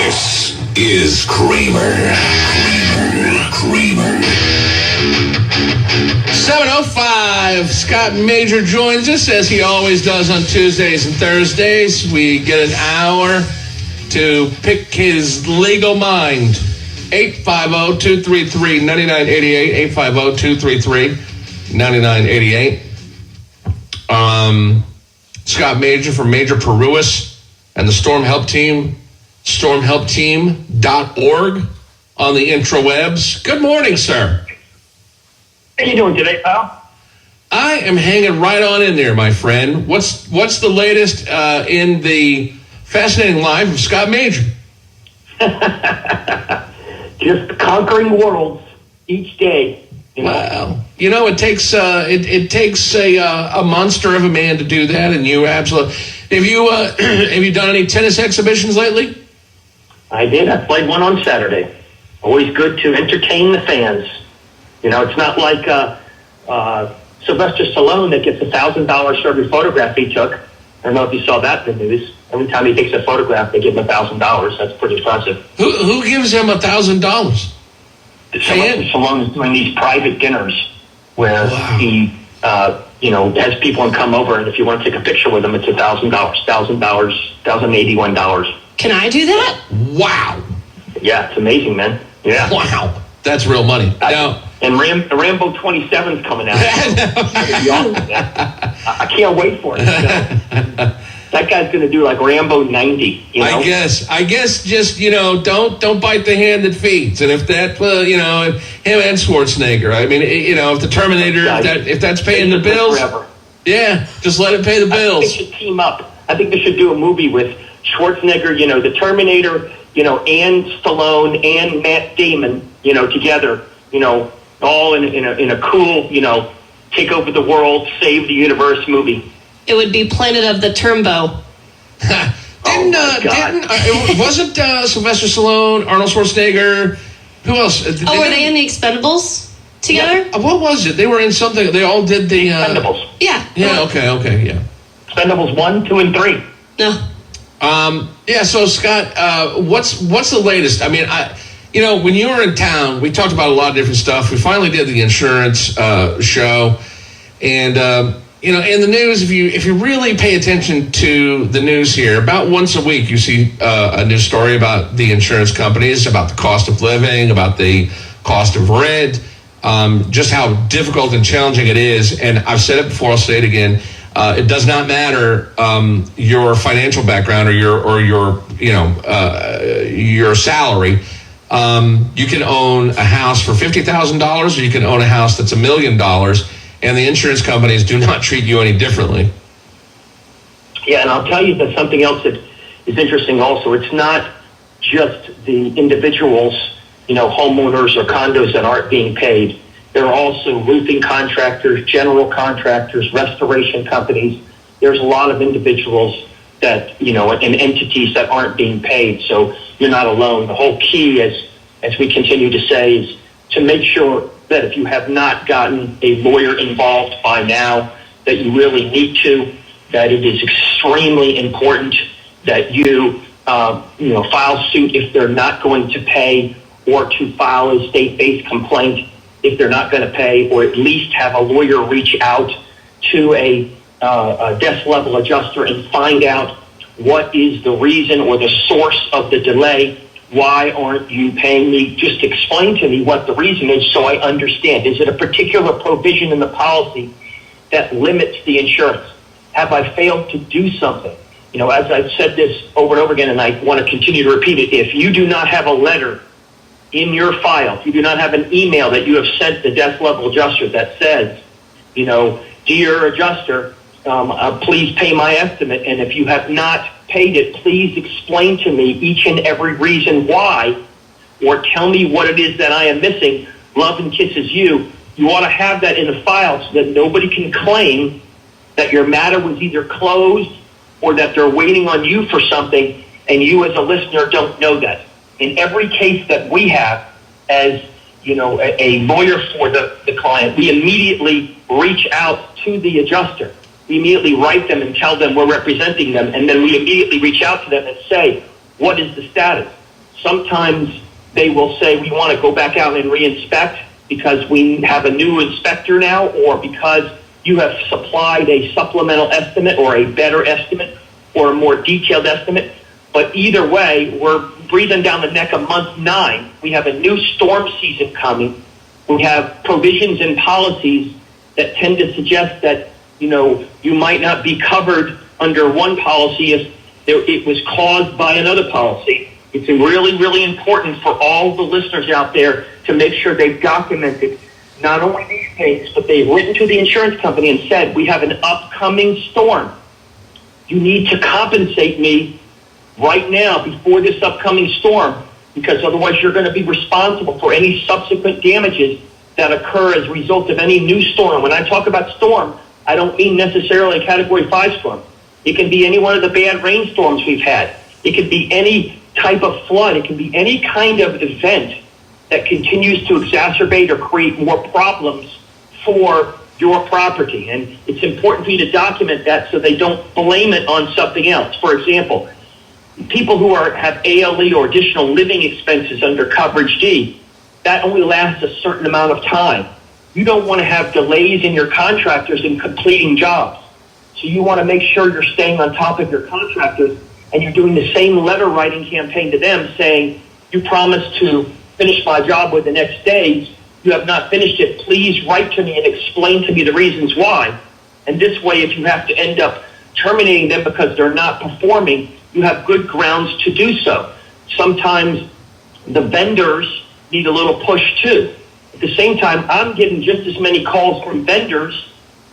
This is Kramer. 7:05. Scott Major joins us as he always does on Tuesdays and Thursdays. We get an hour to pick his legal mind. 850-233-9988. 850-233-9988. Scott Major from Major Parúas and the Storm Help Team. StormHelpTeam.org on the intrawebs. Good morning, sir. How you doing today, pal? I am hanging right on in there, my friend. What's the latest in the fascinating life of Scott Major? Just conquering worlds each day. Well, it takes it takes a monster of a man to do that, and you absolutely have you done any tennis exhibitions lately? I did. I played one on Saturday. Always good to entertain the fans. It's not like Sylvester Stallone that gets $1,000 for every photograph he took. I don't know if you saw that in the news. Every time he takes a photograph, they give him $1,000. That's pretty expensive. Who gives him $1,000? Sylvester Stallone is doing these private dinners where he, has people come over, and if you want to take a picture with him, it's $1,000, $1,081. Can I do that? Wow. Yeah, it's amazing, man. Yeah. Wow. That's real money. And Rambo 27's coming out. I can't wait for it. That guy's going to do like Rambo 90. I guess just don't bite the hand that feeds. And if that him and Schwarzenegger. I mean, if the Terminator, if that's paying the bills, yeah, just let it pay the bills. I think they should team up. I think they should do a movie with Schwarzenegger, the Terminator, and Stallone and Matt Damon, together, all in a cool, take over the world, save the universe movie. It would be Planet of the Turnbow. Wasn't Sylvester Stallone, Arnold Schwarzenegger, who else? Were they in the Expendables together? Yeah. What was it? They were in something. They all did the Expendables. Yeah. Yeah. Okay. Yeah. Expendables 1, 2, and 3. No. So Scott, what's the latest? I mean, when you were in town, we talked about a lot of different stuff. We finally did the insurance show, and in the news, if you really pay attention to the news here, about once a week you see a news story about the insurance companies, about the cost of living, about the cost of rent, just how difficult and challenging it is. And I've said it before, I'll say it again. It does not matter your financial background or your salary. You can own a house for $50,000, or you can own a house that's $1 million, and the insurance companies do not treat you any differently. Yeah, and I'll tell you that something else that is interesting also. It's not just the individuals, homeowners or condos that aren't being paid. There are also roofing contractors, general contractors, restoration companies. There's a lot of individuals that, and entities that aren't being paid. So you're not alone. The whole key, as we continue to say, is to make sure that if you have not gotten a lawyer involved by now, that you really need to, that it is extremely important that you, file suit if they're not going to pay, or to file a state-based complaint if they're not going to pay, or at least have a lawyer reach out to a desk level adjuster and find out what is the reason or the source of the delay. Why aren't you paying me? Just explain to me what the reason is so I understand. Is it a particular provision in the policy that limits the insurance? Have I failed to do something? As I've said this over and over again, and I want to continue to repeat it, if you do not have a letter in your file, if you do not have an email that you have sent the desk level adjuster that says, dear adjuster, please pay my estimate, and if you have not paid it, please explain to me each and every reason why, or tell me what it is that I am missing. Love and kisses, you. You ought to have that in the file so that nobody can claim that your matter was either closed or that they're waiting on you for something, and you as a listener don't know that. In every case that we have, as a lawyer for the client, we immediately reach out to the adjuster. We immediately write them and tell them we're representing them, and then we immediately reach out to them and say, what is the status? Sometimes they will say, we want to go back out and re-inspect because we have a new inspector now, or because you have supplied a supplemental estimate or a better estimate or a more detailed estimate. But either way, we're breathing down the neck of month 9. We have a new storm season coming. We have provisions and policies that tend to suggest that, you might not be covered under one policy if it was caused by another policy. It's really, really important for all the listeners out there to make sure they've documented not only these things, but they've written to the insurance company and said, we have an upcoming storm. You need to compensate me right now before this upcoming storm, because otherwise you're going to be responsible for any subsequent damages that occur as a result of any new storm. When I talk about storm, I don't mean necessarily a Category 5 storm. It can be any one of the bad rainstorms we've had. It could be any type of flood. It can be any kind of event that continues to exacerbate or create more problems for your property. And it's important for you to document that so they don't blame it on something else. For example, people who have ALE or additional living expenses under Coverage D, that only lasts a certain amount of time. You don't want to have delays in your contractors in completing jobs. So you want to make sure you're staying on top of your contractors and you're doing the same letter writing campaign to them saying, you promised to finish my job within the next days. You have not finished it. Please write to me and explain to me the reasons why. And this way, if you have to end up terminating them because they're not performing, you have good grounds to do so. Sometimes the vendors need a little push too. At the same time, I'm getting just as many calls from vendors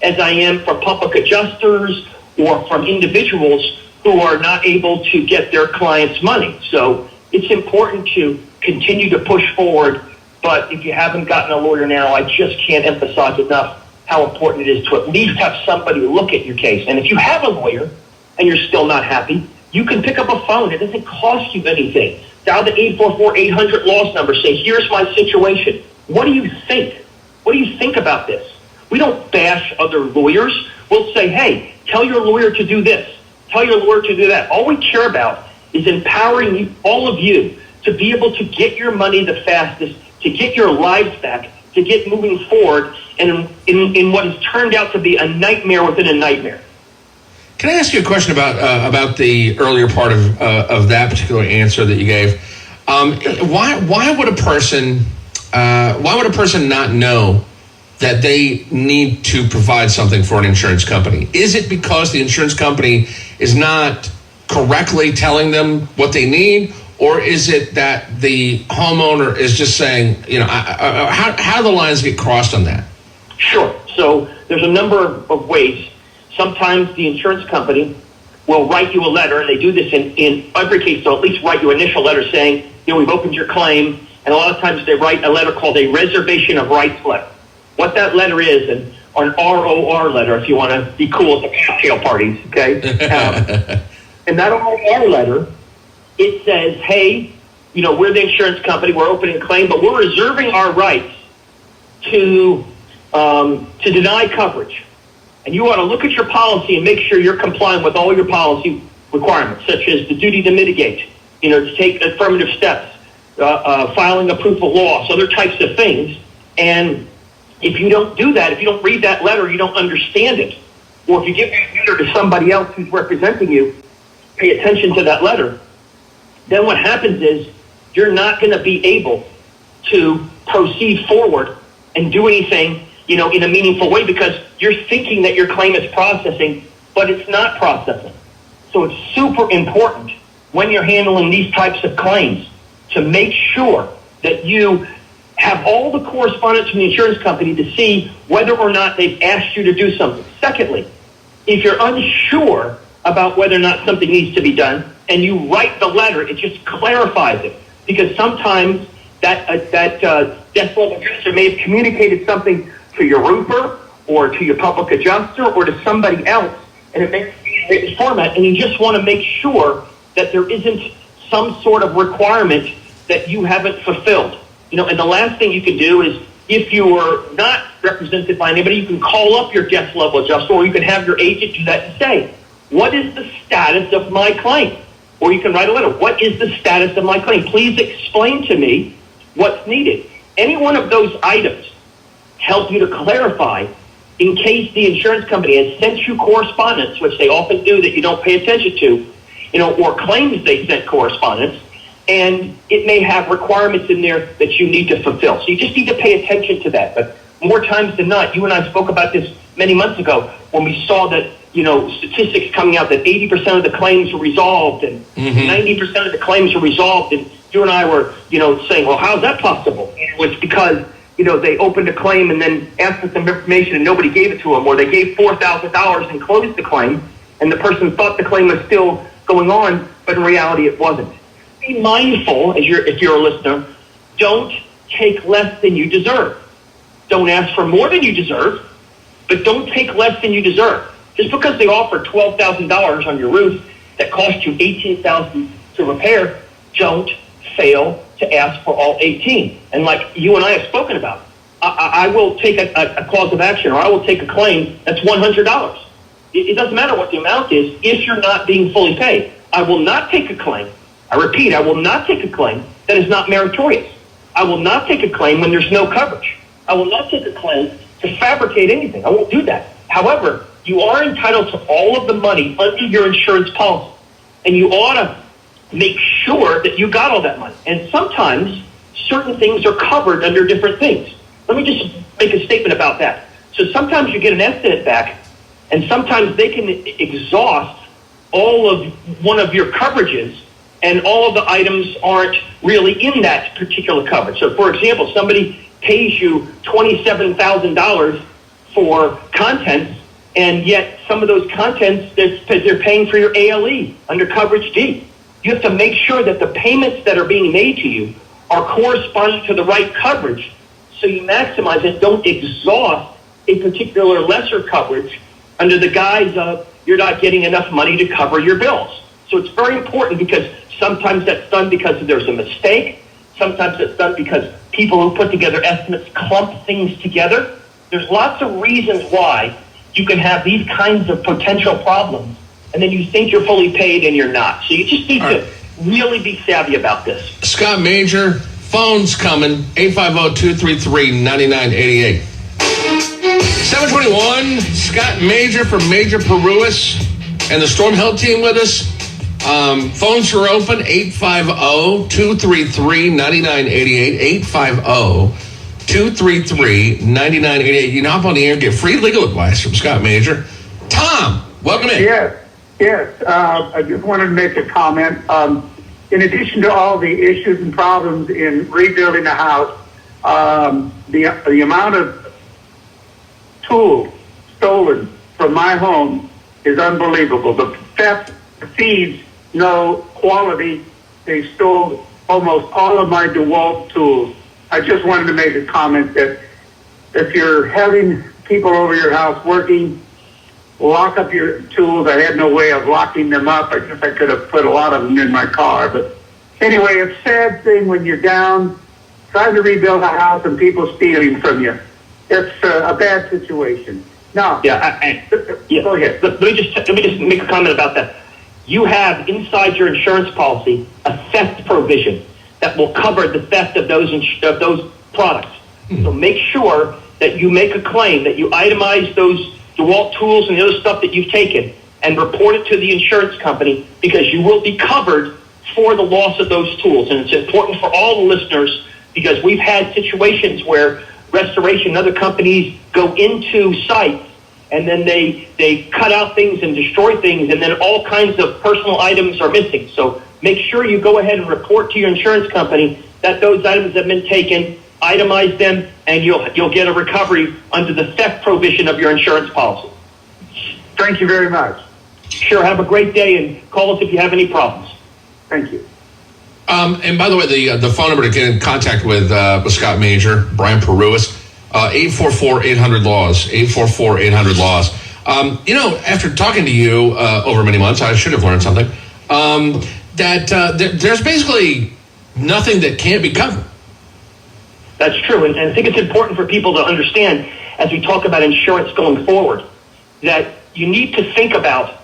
as I am from public adjusters or from individuals who are not able to get their clients' money. So it's important to continue to push forward. But if you haven't gotten a lawyer now, I just can't emphasize enough how important it is to at least have somebody look at your case. And if you have a lawyer and you're still not happy, you can pick up a phone. It doesn't cost you anything. Dial the 844-800-LAWS number. Say, here's my situation. What do you think? What do you think about this? We don't bash other lawyers. We'll say, hey, tell your lawyer to do this. Tell your lawyer to do that. All we care about is empowering you, all of you, to be able to get your money the fastest, to get your lives back, to get moving forward, and in what has turned out to be a nightmare within a nightmare. Can I ask you a question about the earlier part of that particular answer that you gave? Why would a person not know that they need to provide something for an insurance company? Is it because the insurance company is not correctly telling them what they need, or is it that the homeowner is just saying, how do the lines get crossed on that? Sure. So there's a number of ways. Sometimes the insurance company will write you a letter, and they do this in every case. They'll at least write you an initial letter saying, we've opened your claim. And a lot of times they write a letter called a reservation of rights letter. What that letter is, or an ROR letter, if you want to be cool at the cocktail parties, okay? And that ROR letter, it says, hey, we're the insurance company, we're opening a claim, but we're reserving our rights to deny coverage. And you ought to look at your policy and make sure you're complying with all your policy requirements, such as the duty to mitigate, to take affirmative steps, filing a proof of loss, other types of things. And if you don't do that, if you don't read that letter, you don't understand it. Or if you give that letter to somebody else who's representing you, pay attention to that letter. Then what happens is you're not going to be able to proceed forward and do anything, in a meaningful way, because you're thinking that your claim is processing, but it's not processing. So it's super important when you're handling these types of claims to make sure that you have all the correspondence from the insurance company to see whether or not they've asked you to do something. Secondly, if you're unsure about whether or not something needs to be done, and you write the letter, it just clarifies it. Because sometimes that death level adjuster may have communicated something to your roofer or to your public adjuster or to somebody else, and it may be in written format, and you just want to make sure that there isn't some sort of requirement that you haven't fulfilled. And the last thing you can do is, if you are not represented by anybody, you can call up your death level adjuster, or you can have your agent do that and say, what is the status of my claim? or you can write a letter. What is the status of my claim? Please explain to me what's needed. Any one of those items help you to clarify in case the insurance company has sent you correspondence, which they often do that you don't pay attention to, or claims they sent correspondence, and it may have requirements in there that you need to fulfill. So you just need to pay attention to that. But more times than not, you and I spoke about this many months ago when we saw that, statistics coming out that 80% of the claims were resolved and 90% of the claims were resolved. And you and I were, saying, well, how's that possible? And it was because, they opened a claim and then asked for some information and nobody gave it to them, or they gave $4,000 and closed the claim, and the person thought the claim was still going on, but in reality it wasn't. Be mindful, if you're a listener, don't take less than you deserve. Don't ask for more than you deserve, but don't take less than you deserve. Just because they offer $12,000 on your roof that cost you $18,000 to repair, don't fail to ask for all 18. And like you and I have spoken about, I will take a cause of action, or I will take a claim that's $100. It doesn't matter what the amount is if you're not being fully paid. I will not take a claim. I repeat, I will not take a claim that is not meritorious. I will not take a claim when there's no coverage. I will not take a claim to fabricate anything. I won't do that. However, you are entitled to all of the money under your insurance policy, and you ought to make sure that you got all that money. And sometimes certain things are covered under different things. Let me just make a statement about that. So sometimes you get an estimate back, and sometimes they can exhaust all of one of your coverages, and all of the items aren't really in that particular coverage. So, for example, somebody pays you $27,000 for contents, and yet some of those contents, they're paying for your ALE under coverage D. You have to make sure that the payments that are being made to you are corresponding to the right coverage, so you maximize it. Don't exhaust a particular lesser coverage under the guise of you're not getting enough money to cover your bills. So it's very important, because sometimes that's done because there's a mistake. Sometimes it's done because people who put together estimates clump things together. There's lots of reasons why you can have these kinds of potential problems, and then you think you're fully paid and you're not. So you just need to really be savvy about this. Scott Major, phone's coming, 850-233-9988. 721, Scott Major from Major Parúas and the Storm Health team with us. Phones are open, 850-233-9988, 850-233-9988. You can hop on the air and get free legal advice from Scott Major. Tom, welcome in. Yes. I just wanted to make a comment. In addition to all the issues and problems in rebuilding a house, the amount of tools stolen from my home is unbelievable. The theft, the thieves know quality. They stole almost all of my DeWalt tools. I just wanted to make a comment that if you're having people over your house working, lock up your tools. I had no way of locking them up. I guess I could have put a lot of them in my car. But anyway, it's a sad thing when you're down trying to rebuild a house and people stealing from you. It's a bad situation. Now, Go ahead. Let me just make a comment about that. You have inside your insurance policy a theft provision that will cover the theft of those products. So make sure that you make a claim, that you itemize those DeWalt tools and the other stuff that you've taken, and report it to the insurance company, because you will be covered for the loss of those tools. And it's important for all the listeners, because we've had situations where restoration and other companies go into sites and then they cut out things and destroy things, and then all kinds of personal items are missing. So make sure you go ahead and report to your insurance company that those items have been taken, itemize them, and you'll get a recovery under the theft provision of your insurance policy. Thank you very much. Sure. Have a great day, and call us if you have any problems. Thank you. And by the way, the phone number to get in contact with Scott Major, Brian Parúas, 844-800-LAWS, 844-800-LAWS. After talking to you over many months, I should have learned something, that there's basically nothing that can't be covered. That's true, and I think it's important for people to understand, as we talk about insurance going forward, that you need to think about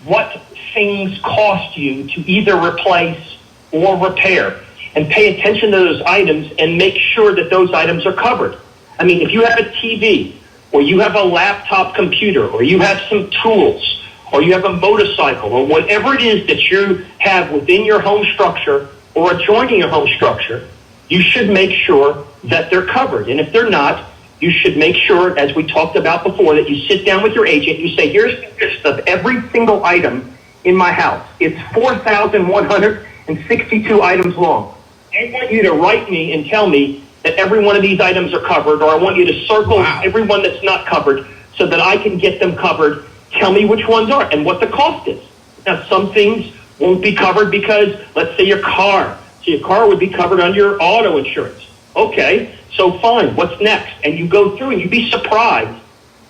what things cost you to either replace or repair, and pay attention to those items and make sure that those items are covered. I mean, if you have a TV, or you have a laptop computer, or you have some tools, or you have a motorcycle, or whatever it is that you have within your home structure or adjoining your home structure, you should make sure that they're covered. And if they're not, you should make sure, as we talked about before, that you sit down with your agent, you say, here's the list of every single item in my house. It's 4,162 items long. I want you to write me and tell me that every one of these items are covered, or I want you to circle every one that's not covered so that I can get them covered. Tell me which ones are and what the cost is. Now, some things won't be covered because, let's say, your car. So your car would be covered under your auto insurance. Okay, so fine, what's next? And you go through and you'd be surprised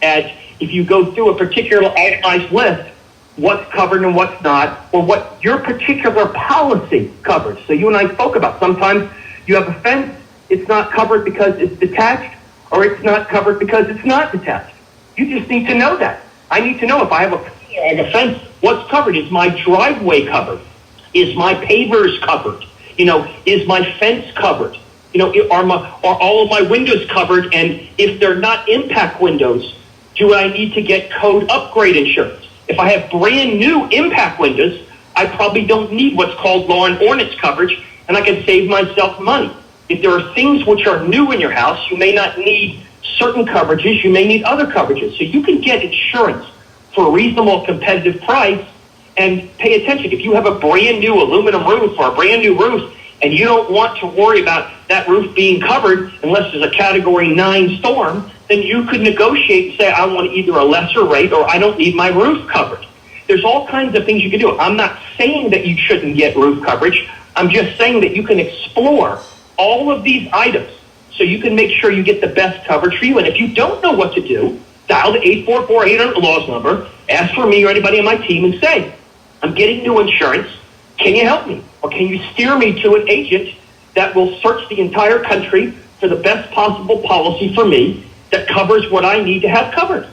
at, if you go through a particular itemized list, what's covered and what's not, or what your particular policy covers. So you and I spoke about, sometimes you have a fence, it's not covered because it's detached, or it's not covered because it's not detached. You just need to know that. I need to know if I have a fence, what's covered? Is my driveway covered? Is my pavers covered? You know, is my fence covered? You know, are all of my windows covered? And if they're not impact windows, do I need to get code upgrade insurance? If I have brand new impact windows, I probably don't need what's called lawn and ordinance coverage, and I can save myself money. If there are things which are new in your house, you may not need certain coverages, you may need other coverages. So you can get insurance for a reasonable competitive price, and pay attention. If you have a brand new aluminum roof or a brand new roof, and you don't want to worry about that roof being covered unless there's a Category 9 storm, then you could negotiate and say, I want either a lesser rate or I don't need my roof covered. There's all kinds of things you can do. I'm not saying that you shouldn't get roof coverage. I'm just saying that you can explore all of these items so you can make sure you get the best coverage for you. And if you don't know what to do, dial the 844-800-LAWS number, ask for me or anybody on my team and say, I'm getting new insurance. Can you help me? Or can you steer me to an agent that will search the entire country for the best possible policy for me that covers what I need to have covered?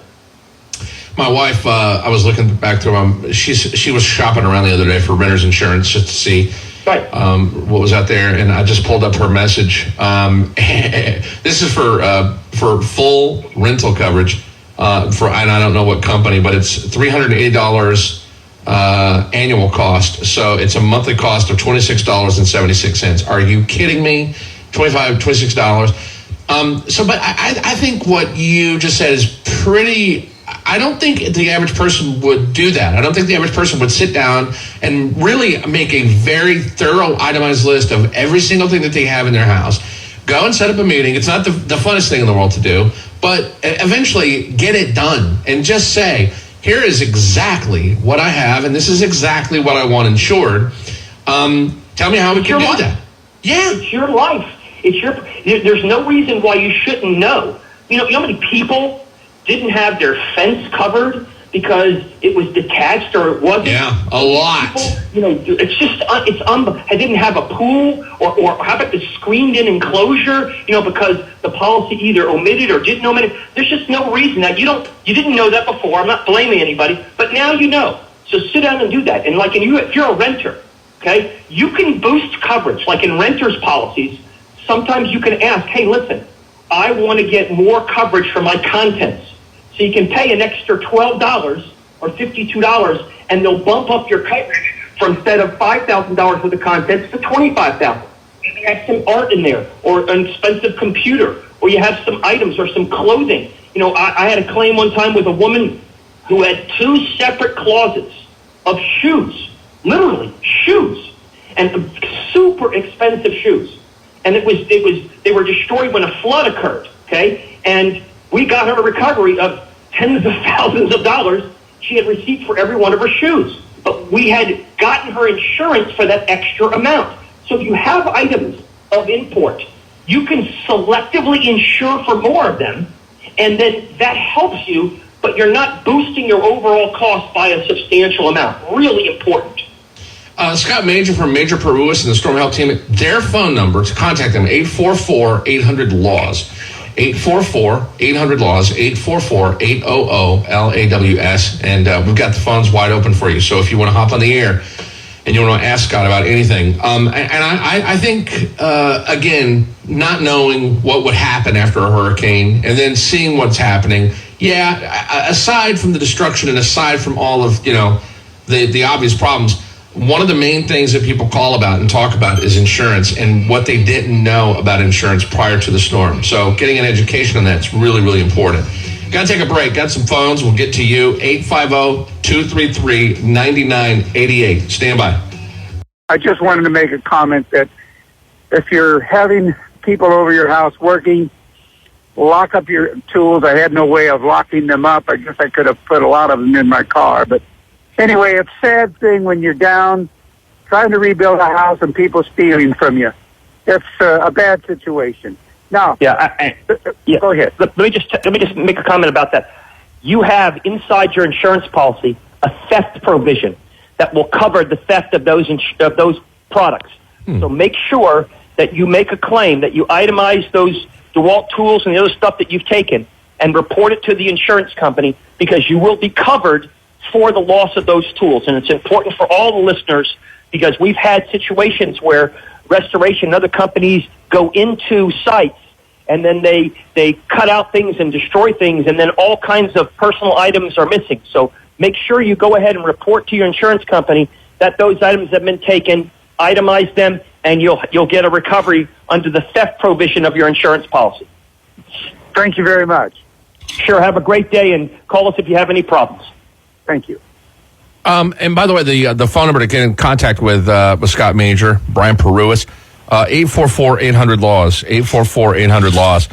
My wife, I was looking back through, she was shopping around the other day for renter's insurance just to see what was out there, and I just pulled up her message. This is for full rental coverage, and I don't know what company, but it's $380 annual cost. So it's a monthly cost of $26.76. Are you kidding me? $26. But I think what you just said is pretty. I don't think the average person would do that. I don't think the average person would sit down and really make a very thorough itemized list of every single thing that they have in their house. Go and set up a meeting. It's not the funnest thing in the world to do, but eventually get it done and just say, here is exactly what I have, and this is exactly what I want insured. Tell me how we can do that. Yeah. It's your life. There's no reason why you shouldn't know. You know how many people didn't have their fence covered because it was detached or it wasn't? Yeah, a lot. People, I didn't have a pool or how about the screened-in enclosure, because the policy either omitted or didn't omit it. There's just no reason that you didn't know that before. I'm not blaming anybody, but now you know. So sit down and do that. And if you're a renter, okay, you can boost coverage. Like in renters policies, sometimes you can ask, hey, listen, I want to get more coverage for my contents. So you can pay an extra $12 or $52, and they'll bump up your coverage from instead of $5,000 worth of contents to $25,000. You have some art in there, or an expensive computer, or you have some items or some clothing. I had a claim one time with a woman who had 2 separate closets of shoes, literally shoes, and super expensive shoes. And they were destroyed when a flood occurred. Okay, and we got her a recovery of tens of thousands of dollars. She had receipts for every one of her shoes, but we had gotten her insurance for that extra amount. So if you have items of import, you can selectively insure for more of them, and then that helps you, but you're not boosting your overall cost by a substantial amount. Really important. Scott Major from Major Parúas and the Storm Help Team, their phone number to contact them, 844-800-LAWS. 844-800-LAWS, 844-800-LAWS, and we've got the phones wide open for you. So if you want to hop on the air and you want to ask Scott about anything, I think, again, not knowing what would happen after a hurricane and then seeing what's happening, aside from the destruction and aside from all of, the obvious problems, one of the main things that people call about and talk about is insurance and what they didn't know about insurance prior to the storm. So getting an education on that is really, really important. Got to take a break. Got some phones. We'll get to you. 850-233-9988. Stand by. I just wanted to make a comment that if you're having people over your house working, lock up your tools. I had no way of locking them up. I guess I could have put a lot of them in my car, but anyway, it's a sad thing when you're down trying to rebuild a house and people stealing from you. It's a bad situation. Now, Go ahead. Let me just make a comment about that. You have inside your insurance policy a theft provision that will cover the theft of those products. So make sure that you make a claim, that you itemize those DeWalt tools and the other stuff that you've taken and report it to the insurance company, because you will be covered for the loss of those tools. And it's important for all the listeners, because we've had situations where restoration and other companies go into sites and then they cut out things and destroy things, and then all kinds of personal items are missing. So make sure you go ahead and report to your insurance company that those items have been taken, itemize them, and you'll get a recovery under the theft provision of your insurance policy. Thank you very much. Sure. Have a great day, and call us if you have any problems. Thank you. And by the way, the phone number to get in contact with Scott Major, Brian Parúas, 844-800-LAWS, 844-800-LAWS.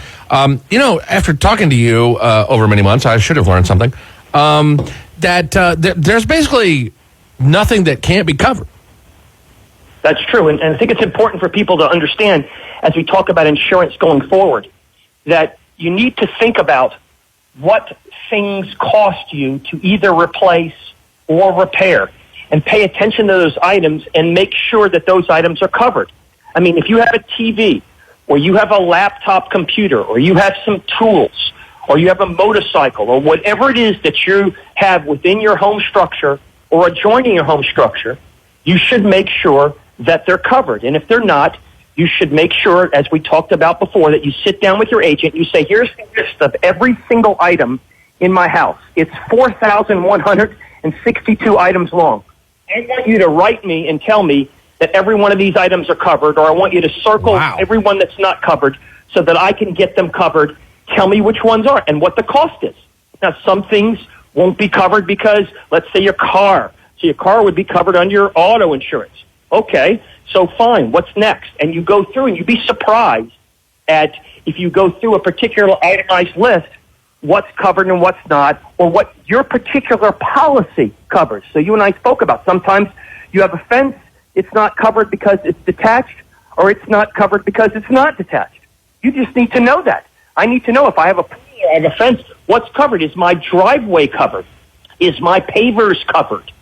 After talking to you over many months, I should have learned something, that there's basically nothing that can't be covered. That's true, and I think it's important for people to understand, as we talk about insurance going forward, that you need to think about what things cost you to either replace or repair, and pay attention to those items and make sure that those items are covered. I mean, if you have a TV, or you have a laptop computer, or you have some tools, or you have a motorcycle, or whatever it is that you have within your home structure or adjoining your home structure, you should make sure that they're covered. And if they're not, you should make sure, as we talked about before, that you sit down with your agent, you say, here's the list of every single item in my house. It's 4,162 items long. I want you to write me and tell me that every one of these items are covered, or I want you to circle every one that's not covered so that I can get them covered. Tell me which ones are and what the cost is. Now, some things won't be covered because, let's say, your car. So your car would be covered under your auto insurance. Okay, so fine, what's next? And you go through and you'd be surprised at, if you go through a particular itemized list, what's covered and what's not, or what your particular policy covers. So you and I spoke about, sometimes you have a fence, it's not covered because it's detached, or it's not covered because it's not detached. You just need to know that. I need to know, if I have a pool or I have a fence, what's covered? Is my driveway covered? Is my pavers covered?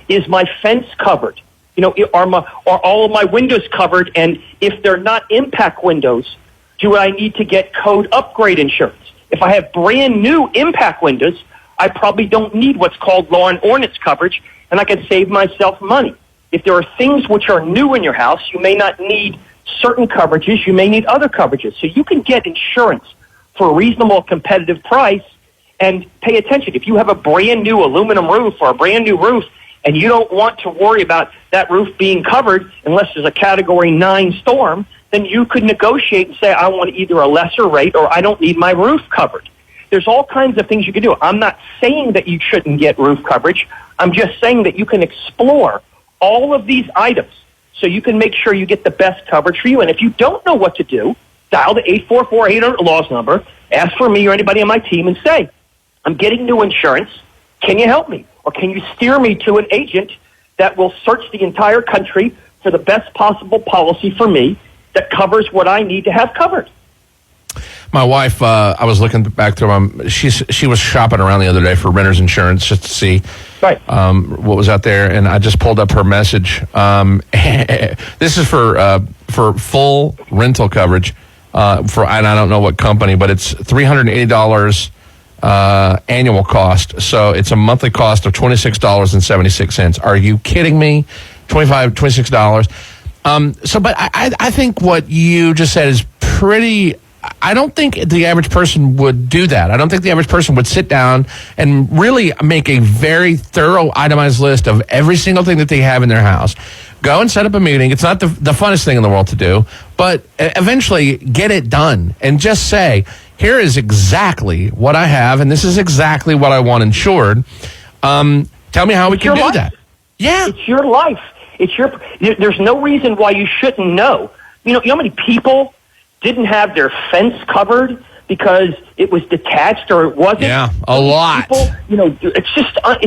Is my fence covered? Are all of my windows covered? And if they're not impact windows, do I need to get code upgrade insurance? If I have brand new impact windows, I probably don't need what's called law and ordinance coverage, and I can save myself money. If there are things which are new in your house, you may not need certain coverages, you may need other coverages. So you can get insurance for a reasonable, competitive price, and pay attention. If you have a brand new aluminum roof or a brand new roof, and you don't want to worry about that roof being covered unless there's a Category 9 storm, then you could negotiate and say, I want either a lesser rate or I don't need my roof covered. There's all kinds of things you can do. I'm not saying that you shouldn't get roof coverage. I'm just saying that you can explore all of these items so you can make sure you get the best coverage for you. And if you don't know what to do, dial the 844-800-LAWS number, ask for me or anybody on my team and say, I'm getting new insurance. Can you help me? Or can you steer me to an agent that will search the entire country for the best possible policy for me that covers what I need to have covered? My wife, I was looking back through she was shopping around the other day for renter's insurance just to see what was out there, and I just pulled up her message. This is for full rental coverage. and I don't know what company, but it's $380 annual cost. So it's a monthly cost of $26.76. Are you kidding me? $26. But I think what you just said is pretty. I don't think the average person would do that. I don't think the average person would sit down and really make a very thorough itemized list of every single thing that they have in their house. Go and set up a meeting. It's not the funnest thing in the world to do, but eventually get it done and just say, here is exactly what I have, and this is exactly what I want insured. Tell me how we can do that. Yeah. It's your life. There's no reason why you shouldn't know. You know how many people didn't have their fence covered because it was detached or it wasn't? Yeah, a lot. People, I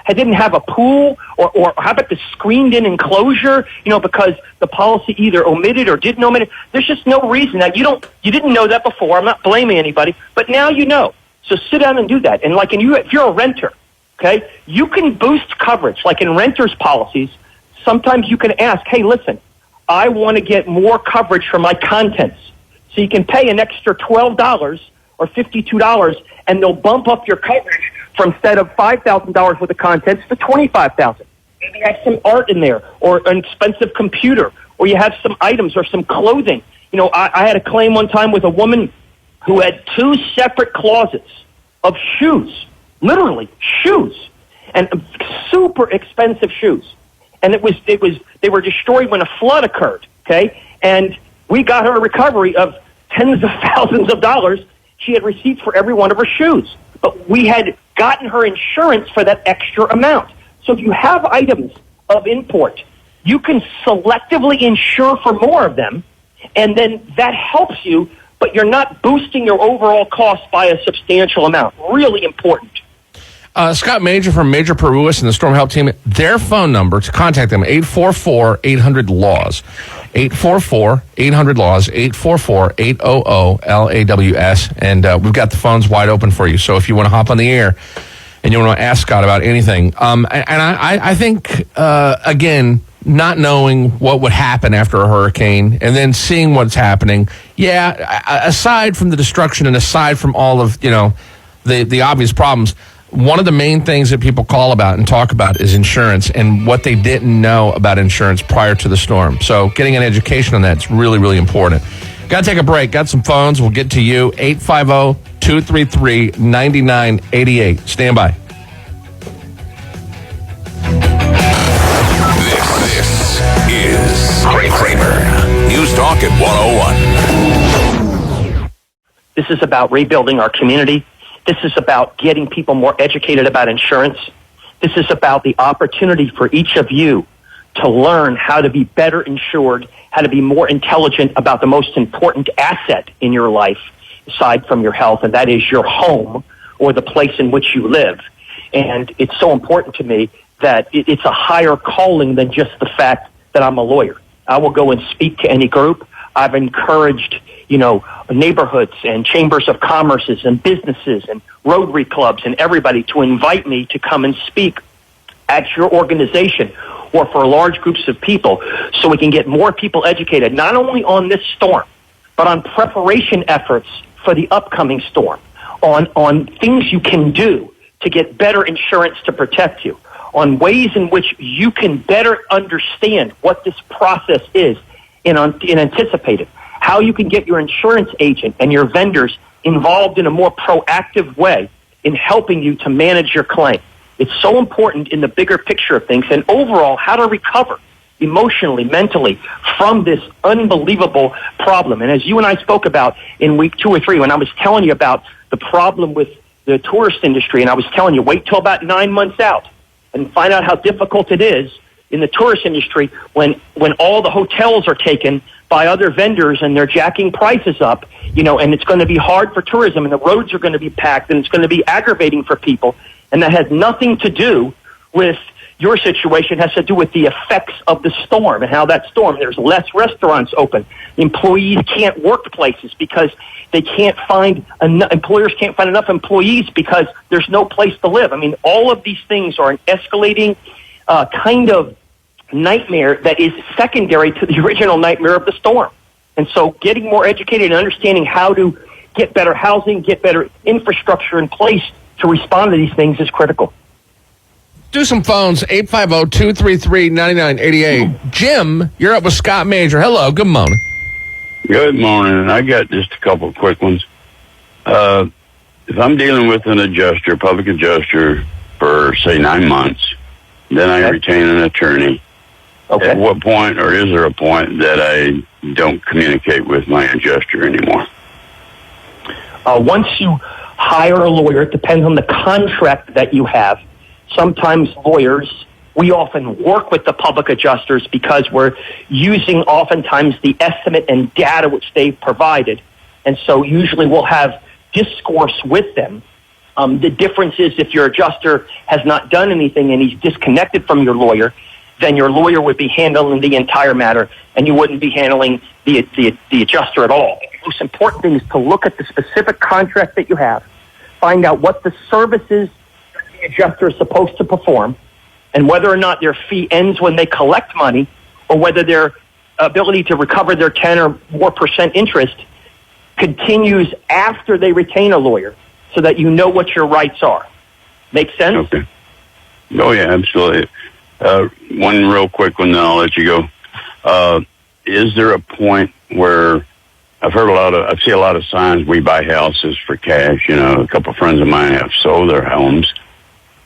didn't have a pool or how about the screened-in enclosure, because the policy either omitted or didn't omit it. There's just no reason that you didn't know that before. I'm not blaming anybody, but now you know. So sit down and do that. And if you're a renter, okay, you can boost coverage. Like in renters' policies, sometimes you can ask, hey, listen, I want to get more coverage for my contents. So you can pay an extra $12 or $52, and they'll bump up your coverage from instead of $5,000 worth of contents to $25,000. Maybe you have some art in there, or an expensive computer, or you have some items or some clothing. I had a claim one time with a woman who had 2 separate closets of shoes, literally shoes, and super expensive shoes. And they were destroyed when a flood occurred. Okay, and we got her a recovery of tens of thousands of dollars. She had receipts for every one of her shoes, but we had gotten her insurance for that extra amount. So if you have items of import, you can selectively insure for more of them, and then that helps you, but you're not boosting your overall cost by a substantial amount. Really important. Scott Major from Major Parúas and the Storm Help Team, their phone number to contact them, 844-800-LAWS. 844-800-LAWS, 844-800-LAWS. And we've got the phones wide open for you. So if you want to hop on the air and you want to ask Scott about anything. I think, again, not knowing what would happen after a hurricane and then seeing what's happening, aside from the destruction and aside from all of, the obvious problems, one of the main things that people call about and talk about is insurance and what they didn't know about insurance prior to the storm. So getting an education on that is really, really important. Got to take a break. Got some phones. We'll get to you. 850-233-9988. Stand by. This is Kramer. NewsTalk at 101. This is about rebuilding our community. This is about getting people more educated about insurance. This is about the opportunity for each of you to learn how to be better insured, how to be more intelligent about the most important asset in your life, aside from your health, and that is your home or the place in which you live. And it's so important to me that it's a higher calling than just the fact that I'm a lawyer. I will go and speak to any group. I've encouraged, neighborhoods and chambers of commerces and businesses and Rotary clubs and everybody to invite me to come and speak at your organization or for large groups of people so we can get more people educated, not only on this storm, but on preparation efforts for the upcoming storm, on things you can do to get better insurance to protect you, on ways in which you can better understand what this process is and anticipate it, how you can get your insurance agent and your vendors involved in a more proactive way in helping you to manage your claim. It's so important in the bigger picture of things and overall how to recover emotionally, mentally from this unbelievable problem. And as you and I spoke about in week 2 or 3, when I was telling you about the problem with the tourist industry, and I was telling you, wait till about 9 months out and find out how difficult it is in the tourist industry when all the hotels are taken by other vendors and they're jacking prices up, and it's going to be hard for tourism and the roads are going to be packed and it's going to be aggravating for people. And that has nothing to do with your situation. It has to do with the effects of the storm and how that storm, there's less restaurants open. Employees can't work places because they can't find employers can't find enough employees because there's no place to live. I mean, all of these things are an escalating kind of nightmare that is secondary to the original nightmare of the storm. And so getting more educated and understanding how to get better housing, get better infrastructure in place to respond to these things is critical. Do some phones, 850-233-9988. Jim, you're up with Scott Major. Hello, good morning. Good morning. I got just a couple of quick ones. If I'm dealing with an adjuster, public adjuster, for, say, 9 months, then I retain an attorney. Okay. At what point, or is there a point that I don't communicate with my adjuster anymore? Once you hire a lawyer, it depends on the contract that you have. Sometimes lawyers, we often work with the public adjusters because we're using oftentimes the estimate and data which they've provided. And so usually we'll have discourse with them. The difference is if your adjuster has not done anything and he's disconnected from your lawyer, then your lawyer would be handling the entire matter and you wouldn't be handling the adjuster at all. The most important thing is to look at the specific contract that you have, find out what the services the adjuster is supposed to perform, and whether or not their fee ends when they collect money or whether their ability to recover their 10 or more % interest continues after they retain a lawyer so that you know what your rights are. Make sense? Okay. Oh, yeah, absolutely. One real quick one, then I'll let you go. Is there a point where I see a lot of signs, we buy houses for cash. A couple of friends of mine have sold their homes.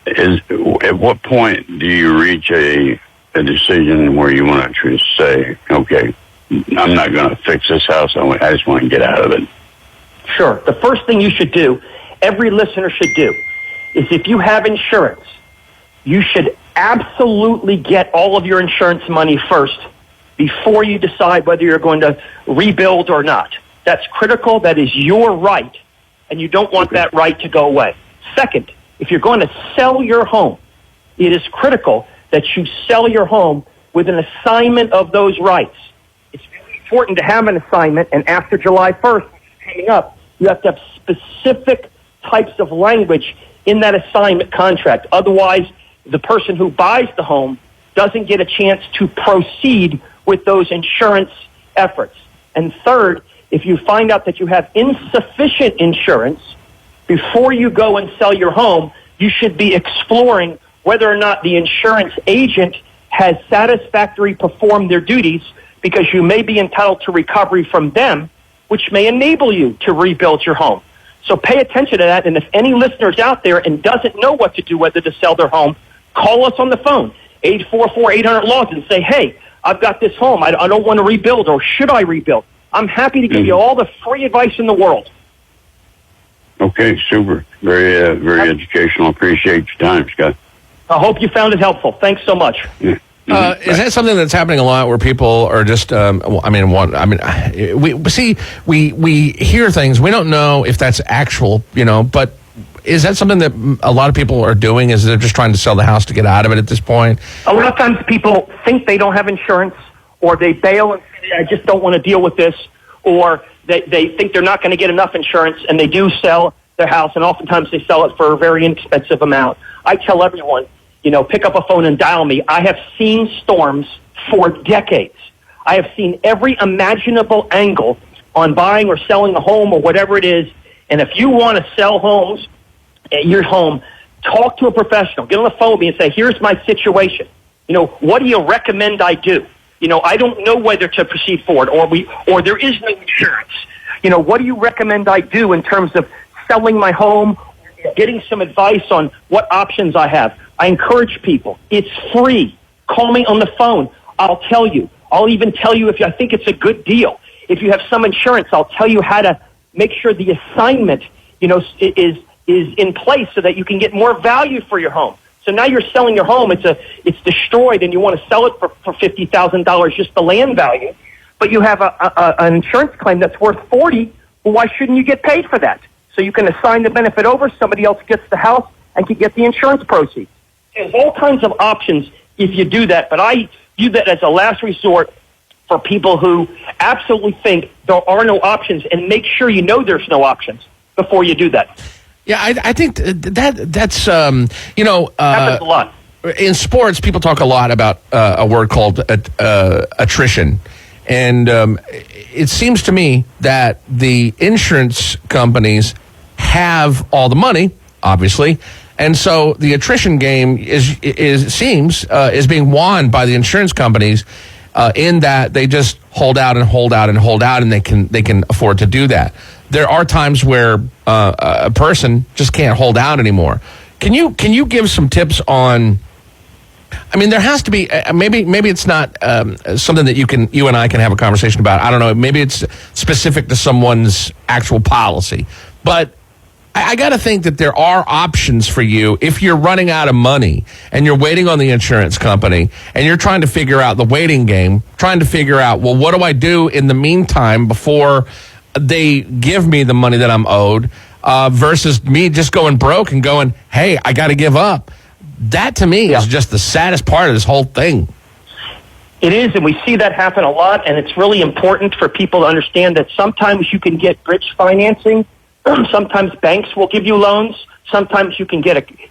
At what point do you reach a decision where you want to say, okay, I'm not going to fix this house. I just want to get out of it? Sure. The first thing you should do, every listener should do, is if you have insurance, you should absolutely get all of your insurance money first before you decide whether you're going to rebuild or not. That's critical. That is your right, and you don't want that right to go away. Second, if you're going to sell your home, it is critical that you sell your home with an assignment of those rights. It's really important to have an assignment, and after July 1st, coming up, you have to have specific types of language in that assignment contract. Otherwise, the person who buys the home doesn't get a chance to proceed with those insurance efforts. And third, if you find out that you have insufficient insurance, before you go and sell your home, you should be exploring whether or not the insurance agent has satisfactorily performed their duties, because you may be entitled to recovery from them, which may enable you to rebuild your home. So pay attention to that, and if any listeners out there and doesn't know what to do, whether to sell their home, call us on the phone, 844-800-LAWS, and say, hey, I've got this home. I don't want to rebuild, or should I rebuild? I'm happy to give you all the free advice in the world. Okay, super. Very educational. Appreciate your time, Scott. I hope you found it helpful. Thanks so much. Yeah. Is that something that's happening a lot where people are just, we hear things. We don't know if that's actual, but is that something that a lot of people are doing? Is they're just trying to sell the house to get out of it at this point? A lot of times people think they don't have insurance, or they bail and say, I just don't want to deal with this, or they think they're not going to get enough insurance, and they do sell their house, and oftentimes they sell it for a very inexpensive amount. I tell everyone, pick up a phone and dial me. I have seen storms for decades. I have seen every imaginable angle on buying or selling a home or whatever it is, and if you want to sell homes at your home, talk to a professional. Get on the phone with me and say, here's my situation. What do you recommend I do? I don't know whether to proceed forward, or there is no insurance. What do you recommend I do in terms of selling my home, getting some advice on what options I have? I encourage people. It's free. Call me on the phone. I'll tell you. I'll even tell you if I think it's a good deal. If you have some insurance, I'll tell you how to make sure the assignment, is in place so that you can get more value for your home. So now you're selling your home. It's destroyed, and you want to sell it for $50,000, just the land value. But you have an insurance claim that's worth $40,000. Well, why shouldn't you get paid for that? So you can assign the benefit over. Somebody else gets the house and can get the insurance proceeds. There's all kinds of options if you do that, but I view that as a last resort for people who absolutely think there are no options, and make sure you know there's no options before you do that. Yeah, I think that's happens a lot. In sports, people talk a lot about a word called attrition. And it seems to me that the insurance companies have all the money, obviously, and so the attrition game is being won by the insurance companies in that they just hold out and hold out and hold out, and they can afford to do that. There are times where a person just can't hold out anymore. Can you give some tips on? I mean, there has to be maybe it's not something that you and I can have a conversation about. I don't know. Maybe it's specific to someone's actual policy, but I got to think that there are options for you if you're running out of money and you're waiting on the insurance company and you're trying to figure out the waiting game, trying to figure out, well, what do I do in the meantime before they give me the money that I'm owed versus me just going broke and going, hey, I got to give up. That to me is just the saddest part of this whole thing. It is, and we see that happen a lot, and it's really important for people to understand that sometimes you can get bridge financing. Sometimes banks will give you loans. Sometimes you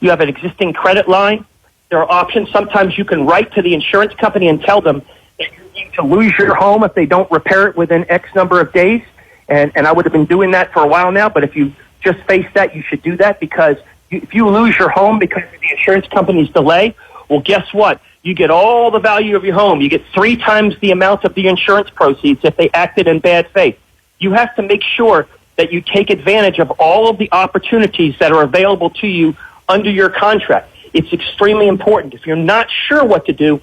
have an existing credit line. There are options. Sometimes you can write to the insurance company and tell them that you need to lose your home if they don't repair it within X number of days. And I would have been doing that for a while now, but if you just face that, you should do that because if you lose your home because of the insurance company's delay, well, guess what? You get all the value of your home. You get 3 times the amount of the insurance proceeds if they acted in bad faith. You have to make sure that you take advantage of all of the opportunities that are available to you under your contract. It's extremely important. If you're not sure what to do,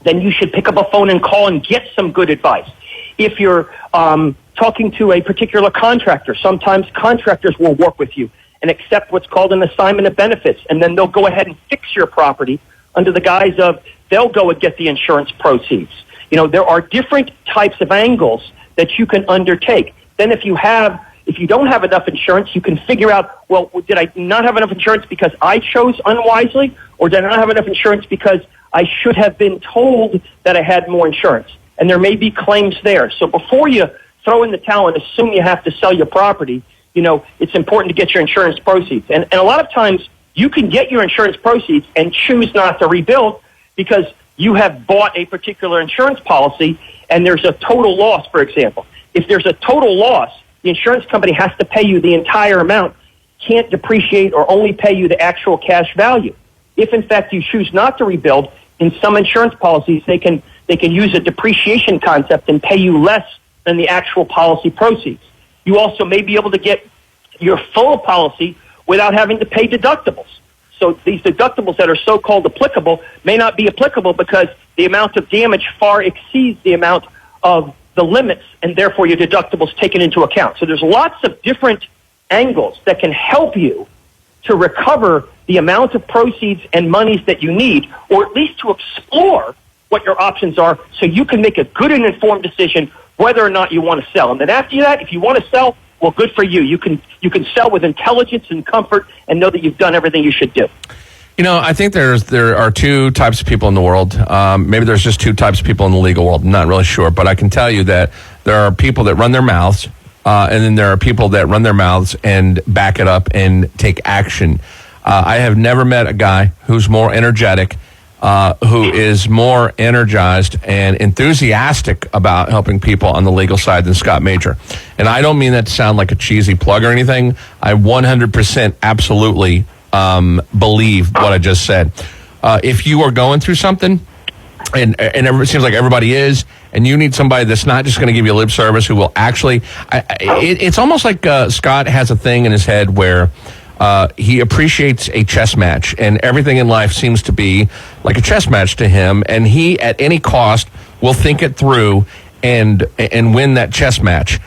then you should pick up a phone and call and get some good advice. If you're talking to a particular contractor, sometimes contractors will work with you and accept what's called an assignment of benefits, and then they'll go ahead and fix your property under the guise of they'll go and get the insurance proceeds. You know, there are different types of angles that you can undertake. Then if you don't have enough insurance, you can figure out, well, did I not have enough insurance because I chose unwisely, or did I not have enough insurance because I should have been told that I had more insurance? And there may be claims there. So before you throw in the towel and assume you have to sell your property, you know, it's important to get your insurance proceeds. And a lot of times you can get your insurance proceeds and choose not to rebuild because you have bought a particular insurance policy and there's a total loss, for example. If there's a total loss, the insurance company has to pay you the entire amount, can't depreciate or only pay you the actual cash value. If, in fact, you choose not to rebuild, in some insurance policies, they can use a depreciation concept and pay you less than the actual policy proceeds. You also may be able to get your full policy without having to pay deductibles. So these deductibles that are so-called applicable may not be applicable because the amount of damage far exceeds the amount of the limits, and therefore your deductibles taken into account. So there's lots of different angles that can help you to recover the amount of proceeds and monies that you need, or at least to explore what your options are so you can make a good and informed decision whether or not you want to sell. And then after that, if you want to sell, well, good for you. You can sell with intelligence and comfort and know that you've done everything you should do. You know, I think there are 2 types of people in the world. Maybe there's just 2 types of people in the legal world. I'm not really sure. But I can tell you that there are people that run their mouths, and then there are people that run their mouths and back it up and take action. I have never met a guy who's more energetic, who is more energized and enthusiastic about helping people on the legal side than Scott Major. And I don't mean that to sound like a cheesy plug or anything. I 100% absolutely believe what I just said. If you are going through something, and it seems like everybody is, and you need somebody that's not just going to give you lip service, who will actually, it's almost like Scott has a thing in his head where he appreciates a chess match, and everything in life seems to be like a chess match to him, and he, at any cost, will think it through and win that chess match.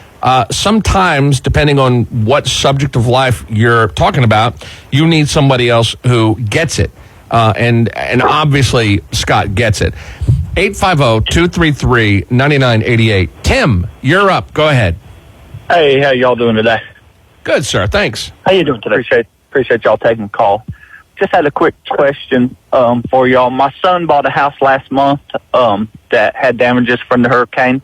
Sometimes, depending on what subject of life you're talking about, you need somebody else who gets it. And obviously, Scott gets it. 850-233-9988. Tim, you're up. Go ahead. Hey, how y'all doing today? Good, sir. Thanks. How you doing today? Appreciate y'all taking the call. Just had a quick question for y'all. My son bought a house last month that had damages from the hurricane.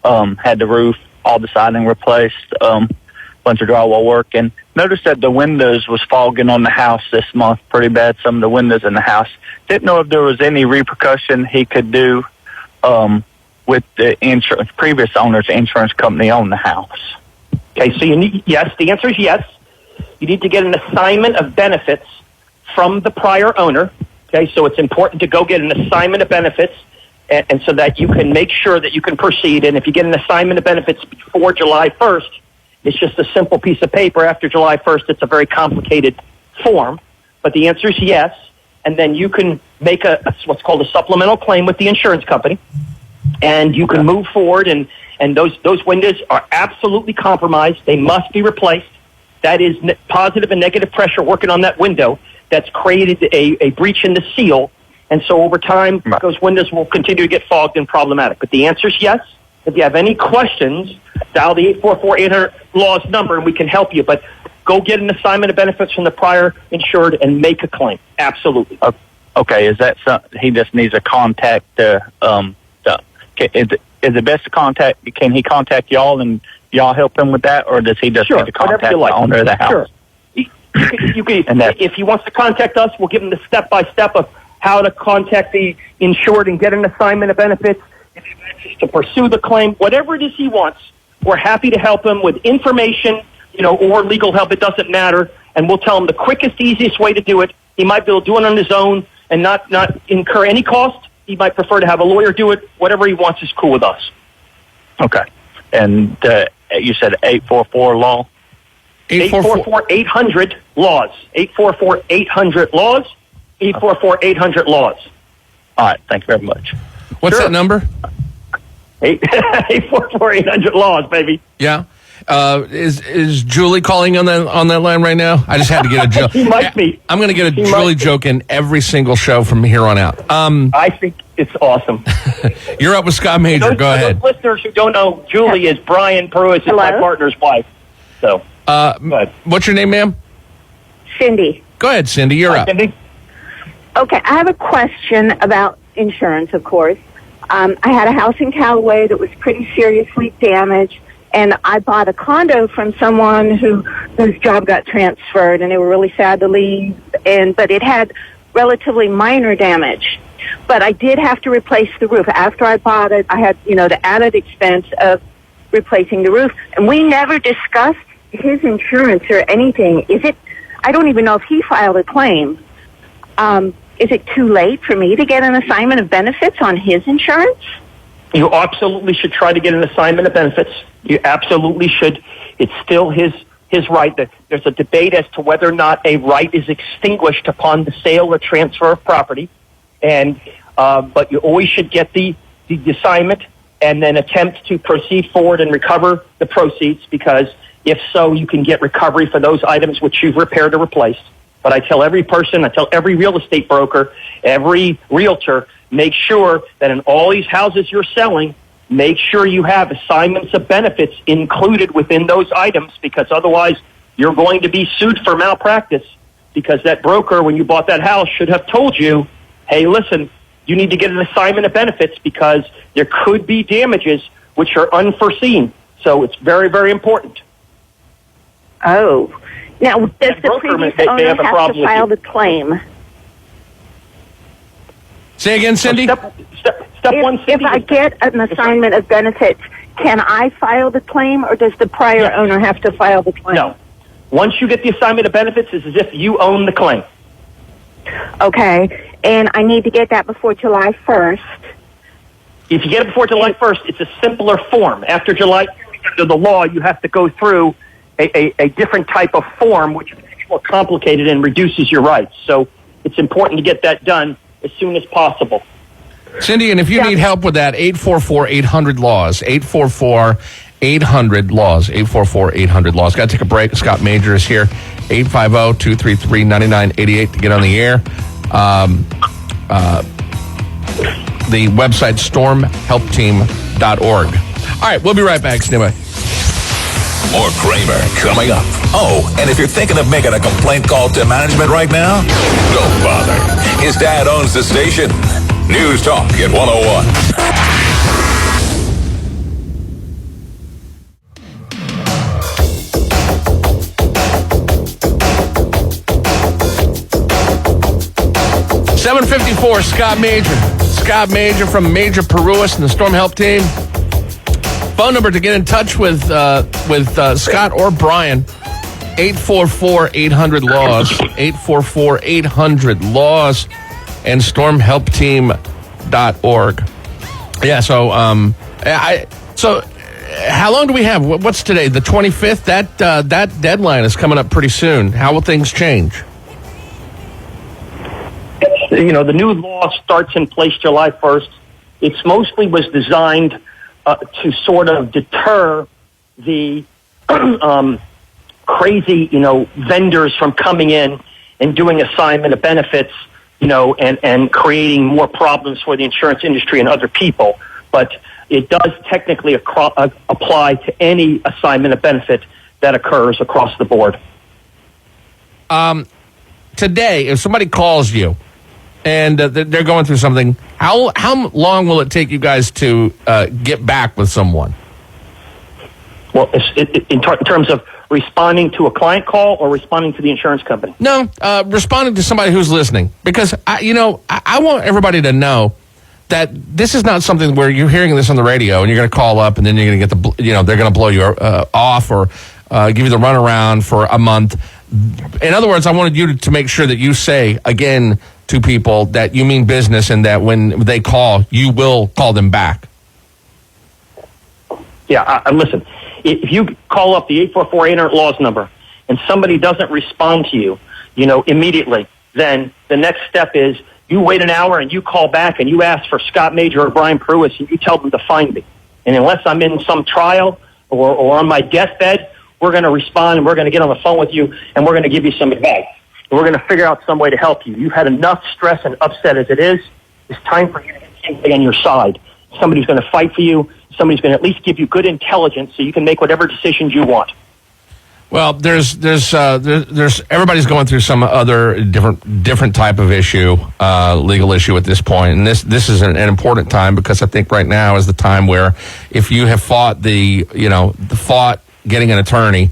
Had the roof, all the siding replaced, bunch of drywall work, and noticed that the windows was fogging on the house this month pretty bad, some of the windows in the house. Didn't know if there was any repercussion he could do with with the previous owner's insurance company on the house? Okay, so yes, the answer is yes. You need to get an assignment of benefits from the prior owner. Okay, so it's important to go get an assignment of benefits, and so that you can make sure that you can proceed. And if you get an assignment of benefits before July 1st, it's just a simple piece of paper. After July 1st, it's a very complicated form. But the answer is yes, and then you can make what's called a supplemental claim with the insurance company, and you can move forward. And those windows are absolutely compromised. They must be replaced. That is positive and negative pressure working on that window that's created a breach in the seal. And so over time, those windows will continue to get fogged and problematic. But the answer is yes. If you have any questions, dial the 844-800-LAWS number and we can help you. But go get an assignment of benefits from the prior insured and make a claim. Absolutely. Okay, is that something he just needs to contact is it best to contact? Can he contact y'all and y'all help him with that, or does he just need to contact the owner of the house? Sure. You can, if he wants to contact us, we'll give him the step-by-step of how to contact the insured and get an assignment of benefits, if he wants to pursue the claim, whatever it is he wants. We're happy to help him with information, or legal help. It doesn't matter, and we'll tell him the quickest, easiest way to do it. He might be able to do it on his own and not incur any cost. He might prefer to have a lawyer do it. Whatever he wants is cool with us. Okay. And you said 844-LAW? 844-800-LAWS. 844-800-LAWS. 844-800-LAWS. All right. Thank you very much. What's that number? 844-800-LAWS, baby. Yeah. Is Julie calling on that line right now? I just had to get a joke. She might be. I'm going to get a Julie joke in every single show from here on out. I think it's awesome. You're up with Scott Major. Go ahead. Those listeners who don't know, Julie is Brian Parúas, is my partner's wife. So, what's your name, ma'am? Cindy. Go ahead, Cindy. You're up. Cindy? Okay, I have a question about insurance, of course. I had a house in Callaway that was pretty seriously damaged, and I bought a condo from someone whose job got transferred, and they were really sad to leave. But it had relatively minor damage. But I did have to replace the roof. After I bought it, I had, the added expense of replacing the roof. And we never discussed his insurance or anything. I don't even know if he filed a claim. Is it too late for me to get an assignment of benefits on his insurance? You absolutely should try to get an assignment of benefits. You absolutely should. It's still his right. There's a debate as to whether or not a right is extinguished upon the sale or transfer of property. But you always should get the assignment and then attempt to proceed forward and recover the proceeds, because if so, you can get recovery for those items which you've repaired or replaced. But I tell every real estate broker, every realtor, make sure that in all these houses you're selling, make sure you have assignments of benefits included within those items, because otherwise you're going to be sued for malpractice, because that broker, when you bought that house, should have told you, hey, listen, you need to get an assignment of benefits because there could be damages which are unforeseen. So it's very, very important. Oh. Now, does the previous owner have to file the claim? Say again, Cindy? Step one, Cindy. If I get an assignment of benefits, can I file the claim, or does the prior owner have to file the claim? No. Once you get the assignment of benefits, it's as if you own the claim. Okay. And I need to get that before July 1st. If you get it before July 1st, it's a simpler form. After July 1st, under the law, you have to go through a different type of form, which is more complicated and reduces your rights. So it's important to get that done as soon as possible. Cindy, and if you need help with that, 844-800-LAWS, 844-800-LAWS, 844-800-LAWS. Got to take a break. Scott Major is here, 850-233-9988 to get on the air. The website, stormhelpteam.org. All right, we'll be right back. Stay by. More Kramer coming up. Oh, and if you're thinking of making a complaint call to management right now, don't bother. His dad owns the station. News Talk at 101. $754, Scott Major. Scott Major from Major Parúas and the Storm Help Team. Phone number to get in touch with Scott or Brian, 844-800-LAWS, 844-800-LAWS, and stormhelpteam.org. Yeah, so how long do we have? What's today? The 25th? That deadline is coming up pretty soon. How will things change? The new law starts in place July 1st. It's mostly was designed to sort of deter the crazy, vendors from coming in and doing assignment of benefits, and creating more problems for the insurance industry and other people. But it does technically apply to any assignment of benefit that occurs across the board. Today, if somebody calls you and they're going through something, how long will it take you guys to get back with someone? Well, in terms of responding to a client call or responding to the insurance company? No, responding to somebody who's listening. Because, I want everybody to know that this is not something where you're hearing this on the radio and you're going to call up and then you're going to get they're going to blow you off or give you the runaround for a month. In other words, I wanted you to make sure that you say, again, to people that you mean business and that when they call, you will call them back. Yeah, listen, if you call up the 844-800-LAWS number and somebody doesn't respond to you, immediately, then the next step is you wait an hour and you call back and you ask for Scott Major or Brian Parúas and you tell them to find me. And unless I'm in some trial or on my deathbed, we're going to respond and we're going to get on the phone with you and we're going to give you some advice. And we're going to figure out some way to help you. You've had enough stress and upset as it is. It's time for you to get somebody on your side. Somebody's going to fight for you. Somebody's going to at least give you good intelligence so you can make whatever decisions you want. Well, there's everybody's going through some other different type of issue, legal issue at this point, and this is an important time because I think right now is the time where if you have fought getting an attorney,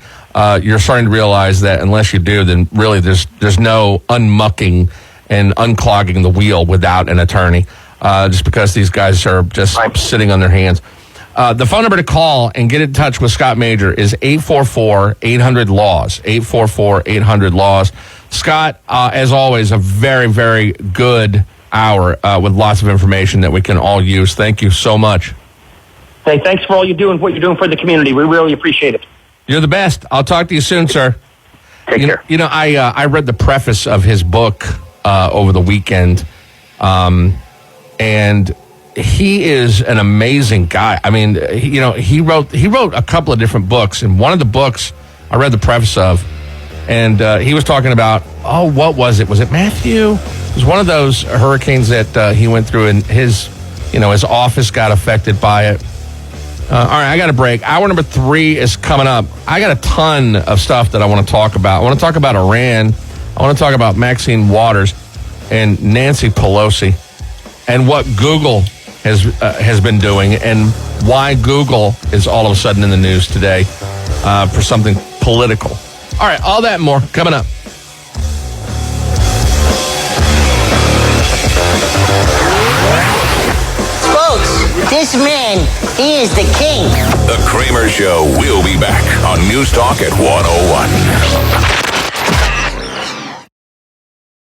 you're starting to realize that unless you do, then really there's no unmucking and unclogging the wheel without an attorney, just because these guys are just sitting on their hands. The phone number to call and get in touch with Scott Major is 844-800-LAWS, 844-800-LAWS. Scott, as always, a very, very good hour with lots of information that we can all use. Thank you so much. Hey, thanks for all you do and what you're doing for the community. We really appreciate it. You're the best. I'll talk to you soon, sir. Take care. I read the preface of his book over the weekend, and he is an amazing guy. I mean, he wrote a couple of different books, and one of the books I read the preface of, and he was talking about, what was it? Was it Matthew? It was one of those hurricanes that he went through, and his office got affected by it. All right, I got a break. Hour number 3 is coming up. I got a ton of stuff that I want to talk about. I want to talk about Iran. I want to talk about Maxine Waters and Nancy Pelosi and what Google has been doing and why Google is all of a sudden in the news today for something political. All right, all that and more coming up. Folks, this man, he is the king. The Kramer Show will be back on NewsTalk at 101.